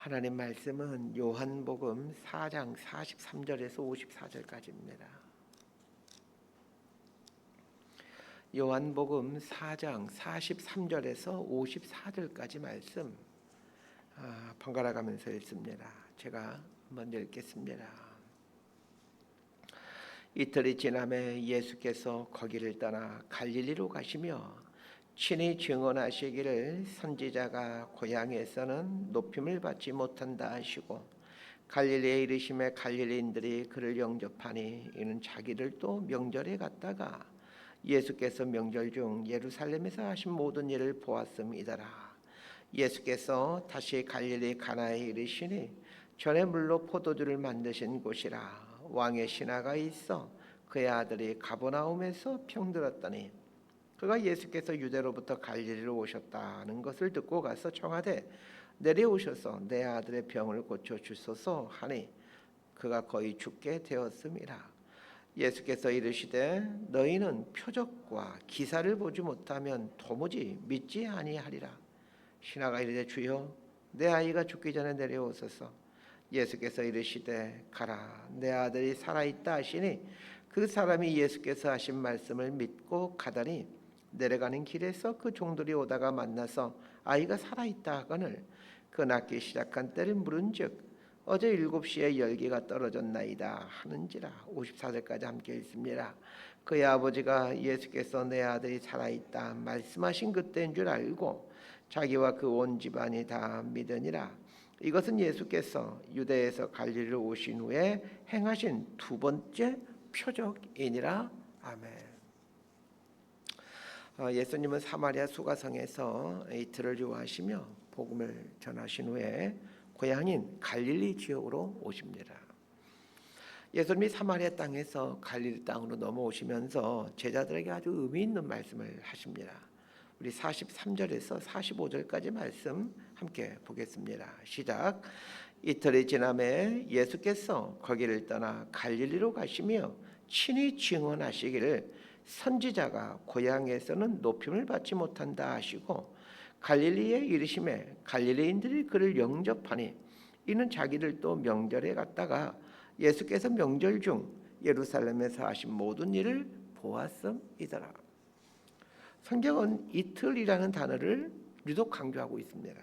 하나님 말씀은 요한복음 4장 43절에서 54절까지입니다. 요한복음 4장 43절에서 54절까지 말씀 번갈아 가면서 읽습니다. 제가 먼저 읽겠습니다. 이틀이 지남에 예수께서 거기를 떠나 갈릴리로 가시며 친히 증언하시기를 선지자가 고향에서는 높임을 받지 못한다 하시고 갈릴리에 이르심에 갈릴리인들이 그를 영접하니 이는 자기들도 명절에 갔다가 예수께서 명절 중 예루살렘에서 하신 모든 일을 보았음이더라. 예수께서 다시 갈릴리 가나에 이르시니 전에 물로 포도주를 만드신 곳이라. 왕의 신하가 있어 그의 아들이 가버나움에서 병들었더니 그가 예수께서 유대로부터 갈릴리로 오셨다는 것을 듣고 가서 청하되 내려오셔서 내 아들의 병을 고쳐 주소서 하니 그가 거의 죽게 되었음이라. 예수께서 이르시되 너희는 표적과 기사를 보지 못하면 도무지 믿지 아니하리라. 신하가 이르되 주여 내 아이가 죽기 전에 내려오소서. 예수께서 이르시되 가라 내 아들이 살아있다 하시니 그 사람이 예수께서 하신 말씀을 믿고 가더니 내려가는 길에서 그 종들이 오다가 만나서 아이가 살아있다 하거늘 그 낳기 시작한 때를 물은즉 어제 7시에 열기가 떨어졌나이다 하는지라. 54절까지 함께 읽습니다. 그의 아버지가 예수께서 내 아들이 살아있다 말씀하신 그때인 줄 알고 자기와 그 온 집안이 다 믿으니라. 이것은 예수께서 유대에서 갈릴리로 오신 후에 행하신 두 번째 표적이니라. 아멘. 예수님은 사마리아 수가성에서 이틀을 유하시며 복음을 전하신 후에 고향인 갈릴리 지역으로 오십니다. 예수님이 사마리아 땅에서 갈릴리 땅으로 넘어오시면서 제자들에게 아주 의미 있는 말씀을 하십니다. 우리 43절에서 45절까지 말씀 함께 보겠습니다. 시작. 이틀이 지남에 예수께서 거기를 떠나 갈릴리로 가시며 친히 증언하시기를 선지자가 고향에서는 높임을 받지 못한다 하시고 갈릴리에 이르심에 갈릴리인들이 그를 영접하니 이는 자기들도 명절에 갔다가 예수께서 명절 중 예루살렘에서 하신 모든 일을 보았음이더라. 성경은 이틀이라는 단어를 유독 강조하고 있습니다.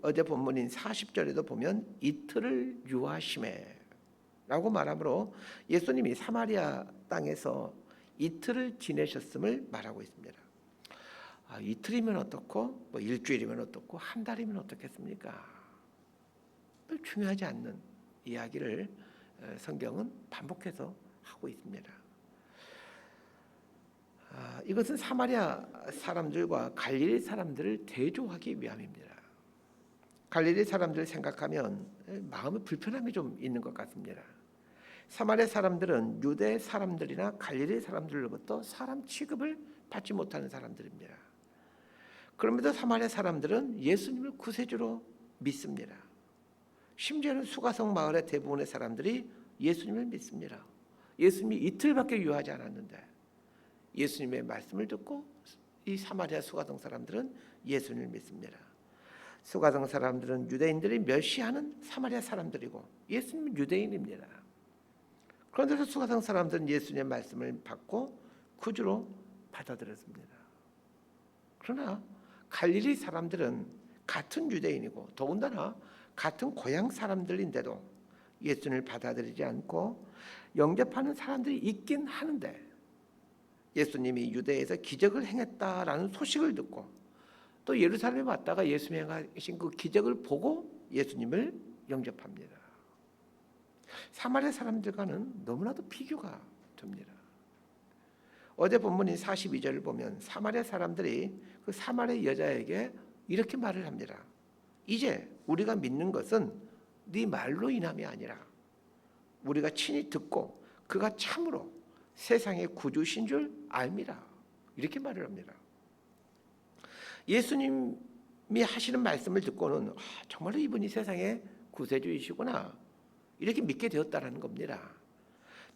어제 본문인 40절에도 보면 이틀을 유하심에 라고 말하므로 예수님이 사마리아 땅에서 이틀을 지내셨음을 말하고 있습니다. 이틀이면 어떻고 뭐 일주일이면 어떻고 한 달이면 어떻겠습니까? 별 중요하지 않는 이야기를 성경은 반복해서 하고 있습니다. 이것은 사마리아 사람들과 갈릴리 사람들을 대조하기 위함입니다. 갈릴리 사람들을 생각하면 마음의 불편함이 좀 있는 것 같습니다. 사마리아 사람들은 유대 사람들이나 갈릴리 사람들로부터 사람 취급을 받지 못하는 사람들입니다. 그럼에도 사마리아 사람들은 예수님을 구세주로 믿습니다. 심지어는 수가성 마을의 대부분의 사람들이 예수님을 믿습니다. 예수님이 이틀밖에 유하지 않았는데 예수님의 말씀을 듣고 이 사마리아 수가성 사람들은 예수님을 믿습니다. 수가성 사람들은 유대인들이 멸시하는 사마리아 사람들이고 예수님은 유대인입니다. 그런데도 수가성 사람들은 예수님의 말씀을 받고 구주로 받아들였습니다. 그러나 갈릴리 사람들은 같은 유대인이고 더군다나 같은 고향 사람들인데도 예수님을 받아들이지 않고 영접하는 사람들이 있긴 하는데 예수님이 유대에서 기적을 행했다라는 소식을 듣고 또 예루살렘에 왔다가 예수님이 하신 그 기적을 보고 예수님을 영접합니다. 사마리아 사람들과는 너무나도 비교가 됩니다. 어제 본문인 42절을 보면 사마리아 사람들이 그 사마리아 여자에게 이렇게 말을 합니다. 이제 우리가 믿는 것은 네 말로 인함이 아니라 우리가 친히 듣고 그가 참으로 세상의 구주신 줄 알미라. 이렇게 말을 합니다. 예수님이 하시는 말씀을 듣고는 정말로 이분이 세상의 구세주이시구나 이렇게 믿게 되었다는 겁니다.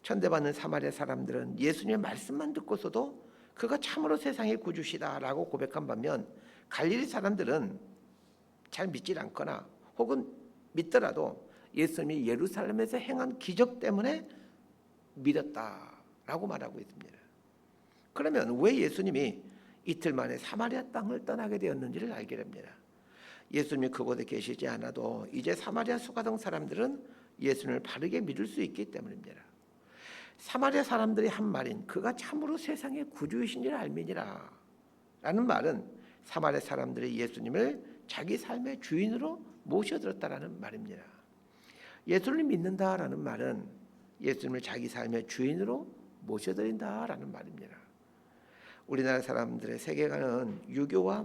천대받는 사마리아 사람들은 예수님의 말씀만 듣고서도 그가 참으로 세상의 구주시다라고 고백한 반면 갈릴리 사람들은 잘 믿지 않거나 혹은 믿더라도 예수님이 예루살렘에서 행한 기적 때문에 믿었다라고 말하고 있습니다. 그러면 왜 예수님이 이틀 만에 사마리아 땅을 떠나게 되었는지를 알게 됩니다. 예수님이 그곳에 계시지 않아도 이제 사마리아 수가성 사람들은 예수님을 바르게 믿을 수 있기 때문입니다. 사마리아 사람들이 한 말인 그가 참으로 세상의 구주이신 줄 알미니라 라는 말은 사마리아 사람들이 예수님을 자기 삶의 주인으로 모셔들었다라는 말입니다. 예수를 믿는다라는 말은 예수님을 자기 삶의 주인으로 모셔드린다라는 말입니다. 우리나라 사람들의 세계관은 유교와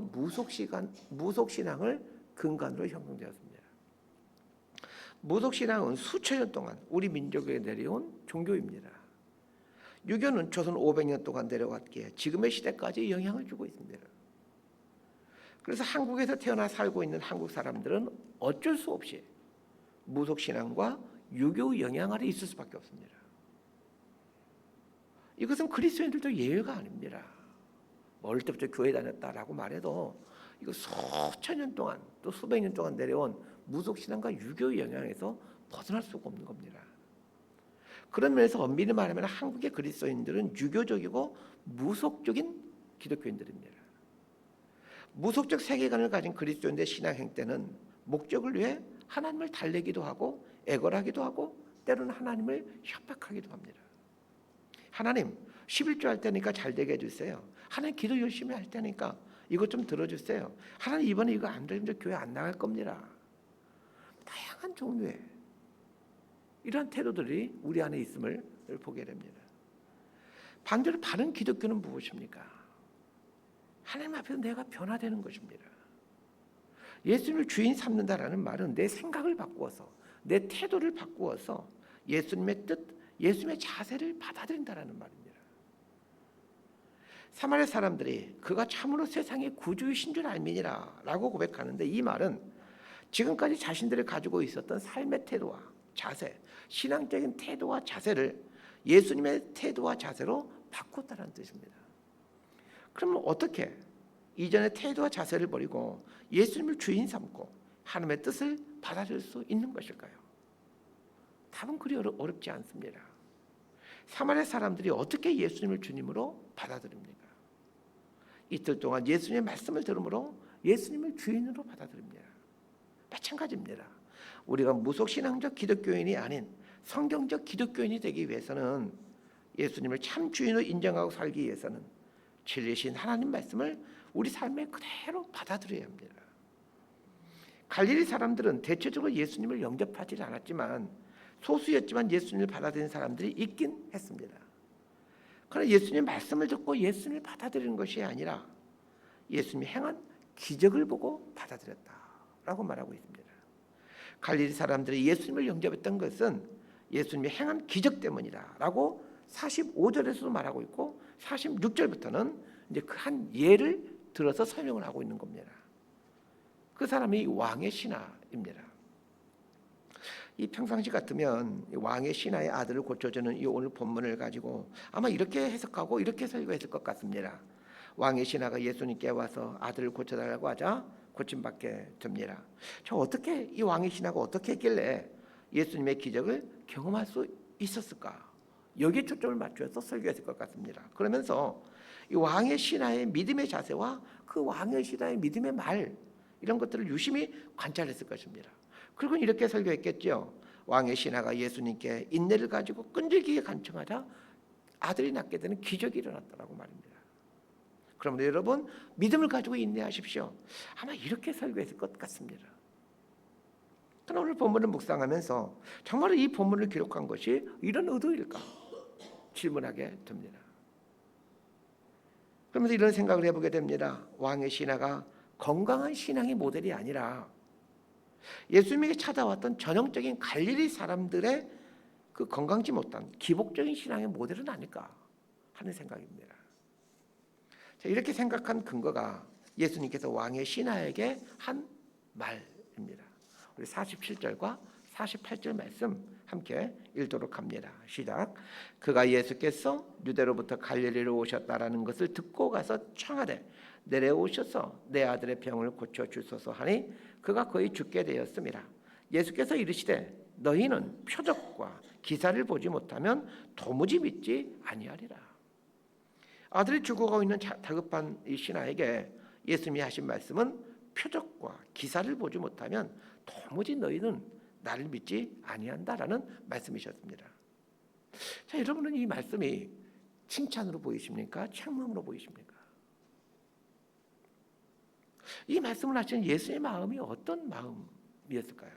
무속신앙을 근간으로 형성되었습니다. 무속신앙은 수천 년 동안 우리 민족에 내려온 종교입니다. 유교는 조선 500년 동안 내려왔기에 지금의 시대까지 영향을 주고 있습니다. 그래서 한국에서 태어나 살고 있는 한국 사람들은 어쩔 수 없이 무속신앙과 유교 영향 아래 있을 수밖에 없습니다. 이것은 그리스도인들도 예외가 아닙니다. 어릴 때부터 교회 다녔다라고 말해도 이거 수천 년 동안 또 수백 년 동안 내려온 무속신앙과 유교 영향에서 벗어날 수가 없는 겁니다. 그런 면에서 엄밀히 말하면 한국의 그리스도인들은 유교적이고 무속적인 기독교인들입니다. 무속적 세계관을 가진 그리스도인의 신앙 행태는 목적을 위해 하나님을 달래기도 하고 애걸하기도 하고 때로는 하나님을 협박하기도 합니다. 하나님 11조 할 때니까 잘 되게 해주세요. 하나님 기도 열심히 할 때니까 이것 좀 들어주세요. 하나님 이번에 이거 안 되면 저 교회 안 나갈 겁니다. 다양한 종류의 이러한 태도들이 우리 안에 있음을 보게 됩니다. 반대로 바른 기독교는 무엇입니까? 하나님 앞에서 내가 변화되는 것입니다. 예수님을 주인 삼는다라는 말은 내 생각을 바꾸어서 내 태도를 바꾸어서 예수님의 뜻, 예수님의 자세를 받아들인다라는 말입니다. 사마리아 사람들이 그가 참으로 세상의 구주이신 줄 알미니라 라고 고백하는데 이 말은 지금까지 자신들이 가지고 있었던 삶의 태도와 자세, 신앙적인 태도와 자세를 예수님의 태도와 자세로 바꿨다는 뜻입니다. 그러면 어떻게 이전의 태도와 자세를 버리고 예수님을 주인 삼고 하나님의 뜻을 받아들일 수 있는 것일까요? 답은 그리 어렵지 않습니다. 사마리아 사람들이 어떻게 예수님을 주님으로 받아들입니까? 이틀 동안 예수님의 말씀을 들음으로 예수님을 주인으로 받아들입니다. 마찬가지입니다. 우리가 무속신앙적 기독교인이 아닌 성경적 기독교인이 되기 위해서는 예수님을 참 주인으로 인정하고 살기 위해서는 진리신 하나님 말씀을 우리 삶에 그대로 받아들여야 합니다. 갈릴리 사람들은 대체적으로 예수님을 영접하지 않았지만 소수였지만 예수님을 받아들인 사람들이 있긴 했습니다. 그러나 예수님의 말씀을 듣고 예수님을 받아들이는 것이 아니라 예수님이 행한 기적을 보고 받아들였다라고 말하고 있습니다. 갈릴리 사람들이 예수님을 영접했던 것은 예수님이 행한 기적 때문이다라고 45절에서도 말하고 있고 46절부터는 이제 그 한 예를 들어서 설명을 하고 있는 겁니다. 그 사람이 왕의 신하입니다. 이 평상시 같으면 왕의 신하의 아들을 고쳐주는 이 오늘 본문을 가지고 아마 이렇게 해석하고 이렇게 설교했을 것 같습니다. 왕의 신하가 예수님께 와서 아들을 고쳐달라고 하자 고침받게 됩니다. 저 어떻게 이 왕의 신하가 어떻게 했길래 예수님의 기적을 경험할 수 있었을까? 여기에 초점을 맞춰서 설교했을 것 같습니다. 그러면서 이 왕의 신하의 믿음의 자세와 그 왕의 신하의 믿음의 말 이런 것들을 유심히 관찰했을 것입니다. 그리고 이렇게 설교했겠죠. 왕의 신하가 예수님께 인내를 가지고 끈질기게 간청하자 아들이 낳게 되는 기적이 일어났다고 말입니다. 그러므로 여러분 믿음을 가지고 인내하십시오. 아마 이렇게 설교했을 것 같습니다. 그러나 오늘 본문을 묵상하면서 정말 이 본문을 기록한 것이 이런 의도일까 질문하게 됩니다. 그러면서 이런 생각을 해보게 됩니다. 왕의 신하가 건강한 신앙의 모델이 아니라 예수님에게 찾아왔던 전형적인 갈릴리 사람들의 그 건강지 못한 기복적인 신앙의 모델은 아닐까 하는 생각입니다. 자, 이렇게 생각한 근거가 예수님께서 왕의 신하에게 한 말입니다. 우리 47절과 48절 말씀 함께 읽도록 합니다. 시작. 그가 예수께서 유대로부터 갈릴리로 오셨다라는 것을 듣고 가서 청하되 내려오셔서 내 아들의 병을 고쳐 주소서 하니 그가 거의 죽게 되었습니다. 예수께서 이르시되 너희는 표적과 기사를 보지 못하면 도무지 믿지 아니하리라. 아들이 죽어가고 있는 다급한 이 신하에게 예수님이 하신 말씀은 표적과 기사를 보지 못하면 도무지 너희는 나를 믿지 아니한다라는 말씀이셨습니다. 자, 여러분은 이 말씀이 칭찬으로 보이십니까? 책망으로 보이십니까? 이 말씀을 하신 예수의 마음이 어떤 마음이었을까요?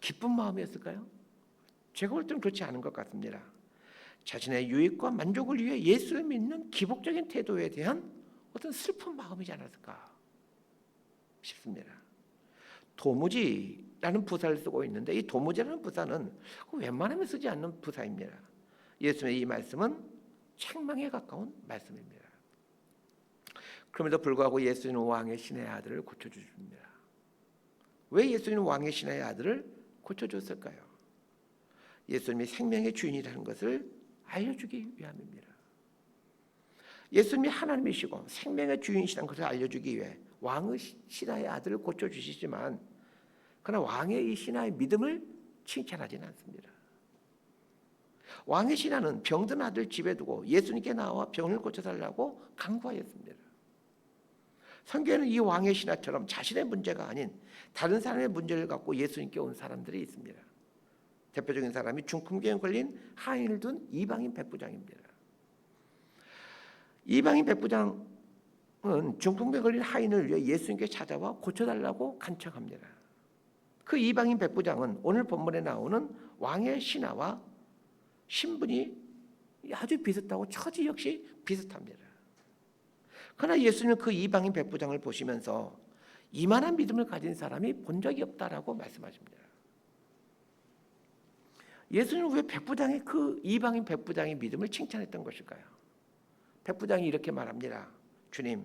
기쁜 마음이었을까요? 제가 볼 때는 그렇지 않은 것 같습니다. 자신의 유익과 만족을 위해 예수를 믿는 기복적인 태도에 대한 어떤 슬픈 마음이지 않았을까 싶습니다. 도무지라는 부사를 쓰고 있는데 이 도무지라는 부사는 웬만하면 쓰지 않는 부사입니다. 예수님의 이 말씀은 책망에 가까운 말씀입니다. 그럼에도 불구하고 예수님은 왕의 신의 아들을 고쳐주십니다. 왜 예수님은 왕의 신의 아들을 고쳐줬을까요? 예수님이 생명의 주인이라는 것을 알려주기 위함입니다. 예수님이 하나님이시고 생명의 주인이시라는 것을 알려주기 위해 왕의 신하의 아들을 고쳐주시지만 그러나 왕의 이 신하의 믿음을 칭찬하지는 않습니다. 왕의 신하는 병든 아들 집에 두고 예수님께 나와 병을 고쳐달라고 간구하였습니다. 성경에는 이 왕의 신하처럼 자신의 문제가 아닌 다른 사람의 문제를 갖고 예수님께 온 사람들이 있습니다. 대표적인 사람이 중풍병에 걸린 하인을 둔 이방인 백부장입니다. 이방인 백부장은 중풍병에 걸린 하인을 위해 예수님께 찾아와 고쳐달라고 간청합니다. 그 이방인 백부장은 오늘 본문에 나오는 왕의 신하와 신분이 아주 비슷하고 처지 역시 비슷합니다. 그러나 예수님은 그 이방인 백부장을 보시면서 이만한 믿음을 가진 사람이 본 적이 없다라고 말씀하십니다. 예수님은 왜 백부장의 그 이방인 백부장의 믿음을 칭찬했던 것일까요? 백부장이 이렇게 말합니다. 주님,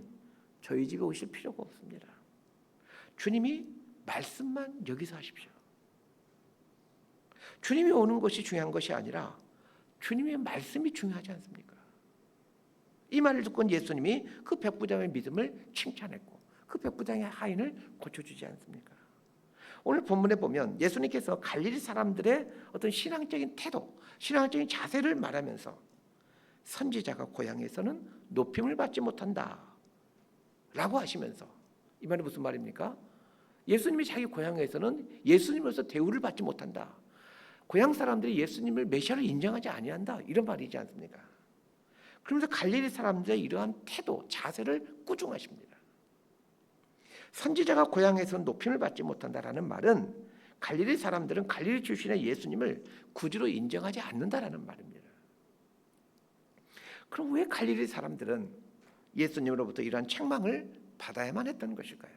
저희 집에 오실 필요가 없습니다. 주님이 말씀만 여기서 하십시오. 주님이 오는 것이 중요한 것이 아니라 주님의 말씀이 중요하지 않습니까? 이 말을 듣고 예수님이 그 백부장의 믿음을 칭찬했고 그 백부장의 하인을 고쳐주지 않습니까? 오늘 본문에 보면 예수님께서 갈릴리 사람들의 어떤 신앙적인 태도, 신앙적인 자세를 말하면서 선지자가 고향에서는 높임을 받지 못한다 라고 하시면서 이 말이 무슨 말입니까? 예수님이 자기 고향에서는 예수님으로서 대우를 받지 못한다. 고향 사람들이 예수님을 메시아로 인정하지 아니한다. 이런 말이지 않습니까? 그러면서 갈릴리 사람들의 이러한 태도, 자세를 꾸중하십니다. 선지자가 고향에서는 높임을 받지 못한다라는 말은 갈릴리 사람들은 갈릴리 출신의 예수님을 구주로 인정하지 않는다라는 말입니다. 그럼 왜 갈릴리 사람들은 예수님으로부터 이러한 책망을 받아야만 했던 것일까요?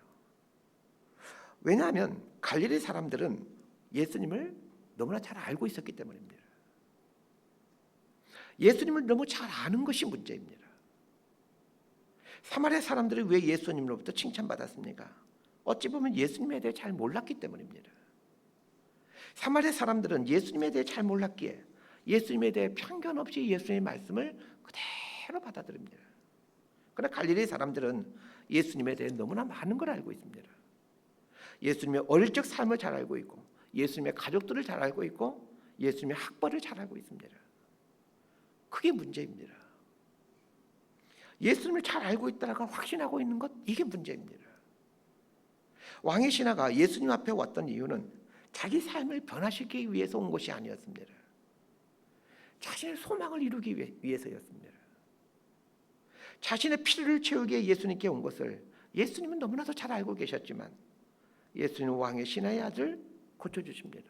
왜냐하면 갈릴리 사람들은 예수님을 너무나 잘 알고 있었기 때문입니다. 예수님을 너무 잘 아는 것이 문제입니다. 사마리아 사람들이 왜 예수님으로부터 칭찬받았습니까? 어찌 보면 예수님에 대해 잘 몰랐기 때문입니다. 사마리아 사람들은 예수님에 대해 잘 몰랐기에 예수님에 대해 편견 없이 예수님의 말씀을 그대로 받아들입니다. 그러나 갈릴리 사람들은 예수님에 대해 너무나 많은 걸 알고 있습니다. 예수님의 어릴 적 삶을 잘 알고 있고 예수님의 가족들을 잘 알고 있고 예수님의 학벌을 잘 알고 있습니다. 그게 문제입니다. 예수님을 잘 알고 있다가 확신하고 있는 것, 이게 문제입니다. 왕의 신하가 예수님 앞에 왔던 이유는 자기 삶을 변화시키기 위해서 온 것이 아니었습니다. 자신의 소망을 이루기 위해서였습니다. 자신의 필요를 채우기 위해 예수님께 온 것을 예수님은 너무나도 잘 알고 계셨지만 예수님은 왕의 신하의 아들 고쳐주십니다.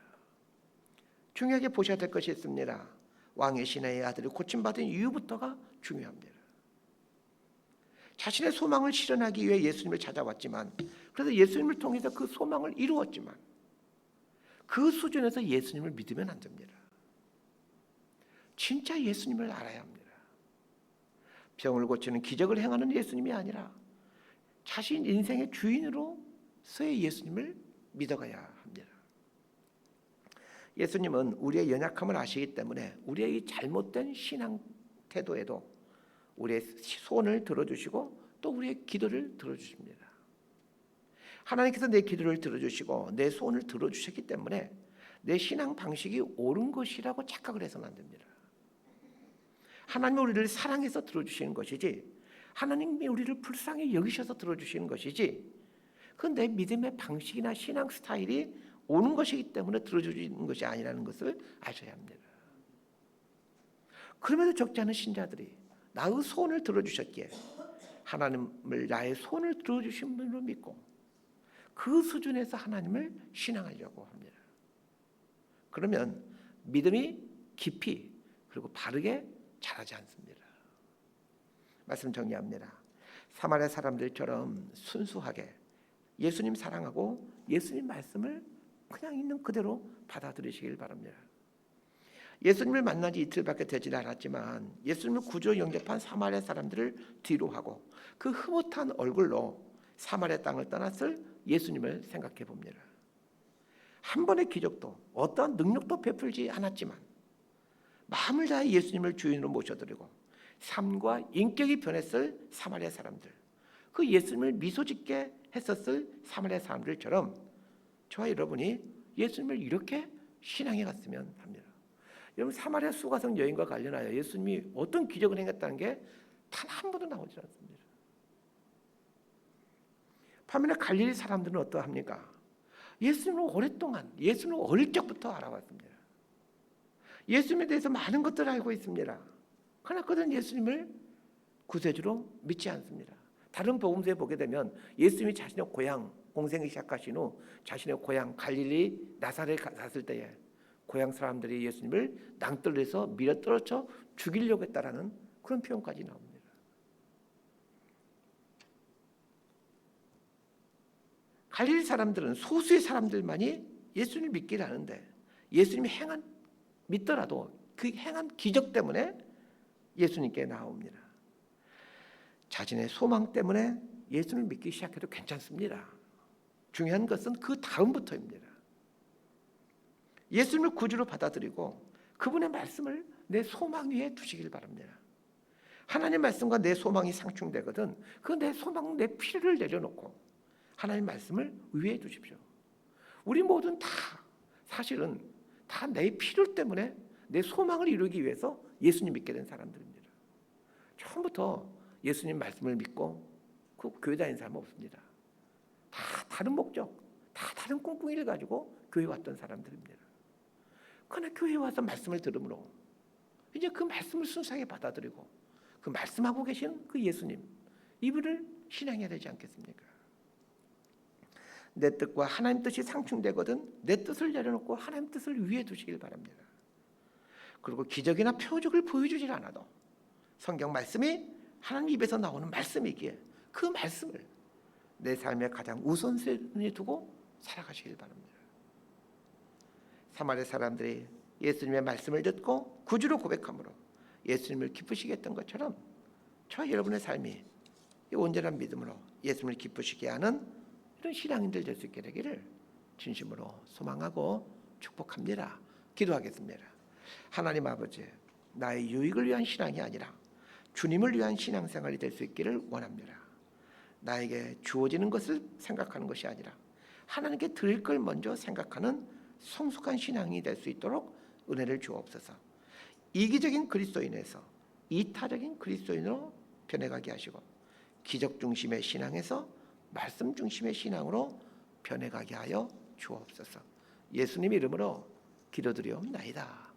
중요하게 보셔야 될 것이 있습니다. 왕의 신하의 아들을 고침받은 이유부터가 중요합니다. 자신의 소망을 실현하기 위해 예수님을 찾아왔지만 그래서 예수님을 통해서 그 소망을 이루었지만 그 수준에서 예수님을 믿으면 안 됩니다. 진짜 예수님을 알아야 합니다. 병을 고치는 기적을 행하는 예수님이 아니라 자신 인생의 주인으로서의 예수님을 믿어가야 합니다. 예수님은 우리의 연약함을 아시기 때문에 우리의 이 잘못된 신앙 태도에도 우리의 소원을 들어주시고 또 우리의 기도를 들어주십니다. 하나님께서 내 기도를 들어주시고 내 소원을 들어주셨기 때문에 내 신앙 방식이 옳은 것이라고 착각을 해서는 안 됩니다. 하나님이 우리를 사랑해서 들어주시는 것이지, 하나님이 우리를 불쌍히 여기셔서 들어주시는 것이지, 그건 내 믿음의 방식이나 신앙 스타일이 옳은 것이기 때문에 들어주시는 것이 아니라는 것을 아셔야 합니다. 그럼에도 적지 않은 신자들이 나의 소원을 들어주셨기에 하나님을 나의 소원을 들어주신 분으로 믿고 그 수준에서 하나님을 신앙하려고 합니다. 그러면 믿음이 깊이 그리고 바르게 자라지 않습니다. 말씀 정리합니다. 사마리아 사람들처럼 순수하게 예수님 사랑하고 예수님 말씀을 그냥 있는 그대로 받아들이시길 바랍니다. 예수님을 만난 지 이틀밖에 되지 않았지만 예수님을 구주로 영접한 사마리아 사람들을 뒤로 하고 그 흐뭇한 얼굴로 사마리아 땅을 떠났을 예수님을 생각해 봅니다. 한 번의 기적도 어떠한 능력도 베풀지 않았지만 마음을 다해 예수님을 주인으로 모셔드리고 삶과 인격이 변했을 사마리아 사람들, 그 예수님을 미소 짓게 했었을 사마리아 사람들처럼 저와 여러분이 예수님을 이렇게 신앙해 갔으면 합니다. 여러분, 사마리아 수가성 여인과 관련하여 예수님이 어떤 기적을 행했다는 게 단 한 번도 나오지 않습니다. 반면에 갈릴리 사람들은 어떠합니까? 예수님을 오랫동안, 예수님을 어릴 적부터 알아왔습니다. 예수님에 대해서 많은 것들을 알고 있습니다. 그러나 그들은 예수님을 구세주로 믿지 않습니다. 다른 복음서에 보게 되면 예수님이 자신의 고향 공생을 시작하신 후 자신의 고향 갈릴리 나사렛에 갔을 때에 고향 사람들이 예수님을 낭떠러리에서 밀어떨어져 죽이려고 했다라는 그런 표현까지 나옵니다. 갈릴리 사람들은 소수의 사람들만이 예수님을 믿기를 하는데 예수님이 믿더라도 그 행한 기적 때문에 예수님께 나옵니다. 자신의 소망 때문에 예수님을 믿기 시작해도 괜찮습니다. 중요한 것은 그 다음부터입니다. 예수님을 구주로 받아들이고 그분의 말씀을 내 소망 위에 두시길 바랍니다. 하나님 말씀과 내 소망이 상충되거든 그 내 소망, 내 필요를 내려놓고 하나님 말씀을 위에 두십시오. 우리 모두는 다 사실은 다 내 필요 때문에 내 소망을 이루기 위해서 예수님 믿게 된 사람들입니다. 처음부터 예수님 말씀을 믿고 그 교회 다니는 사람은 없습니다. 다 다른 목적, 다 다른 꿍꿍이를 가지고 교회 왔던 사람들입니다. 그러나 교회에 와서 말씀을 들음으로 이제 그 말씀을 순수하게 받아들이고 그 말씀하고 계신 그 예수님, 이분을 신앙해야 되지 않겠습니까? 내 뜻과 하나님 뜻이 상충되거든 내 뜻을 내려놓고 하나님 뜻을 위에 두시길 바랍니다. 그리고 기적이나 표적을 보여주질 않아도 성경 말씀이 하나님 입에서 나오는 말씀이기에 그 말씀을 내 삶의 가장 우선순위에 두고 살아가시길 바랍니다. 사마리아 사람들이 예수님의 말씀을 듣고 구주로 고백함으로 예수님을 기쁘시게 했던 것처럼 저와 여러분의 삶이 온전한 믿음으로 예수님을 기쁘시게 하는 이런 신앙인들 될 수 있게 되기를 진심으로 소망하고 축복합니다. 기도하겠습니다. 하나님 아버지, 나의 유익을 위한 신앙이 아니라 주님을 위한 신앙생활이 될 수 있기를 원합니다. 나에게 주어지는 것을 생각하는 것이 아니라 하나님께 드릴 걸 먼저 생각하는 성숙한 신앙이 될 수 있도록 은혜를 주옵소서. 이기적인 그리스도인에서 이타적인 그리스도인으로 변해가게 하시고 기적 중심의 신앙에서 말씀 중심의 신앙으로 변해가게 하여 주옵소서. 예수님 이름으로 기도드리옵나이다.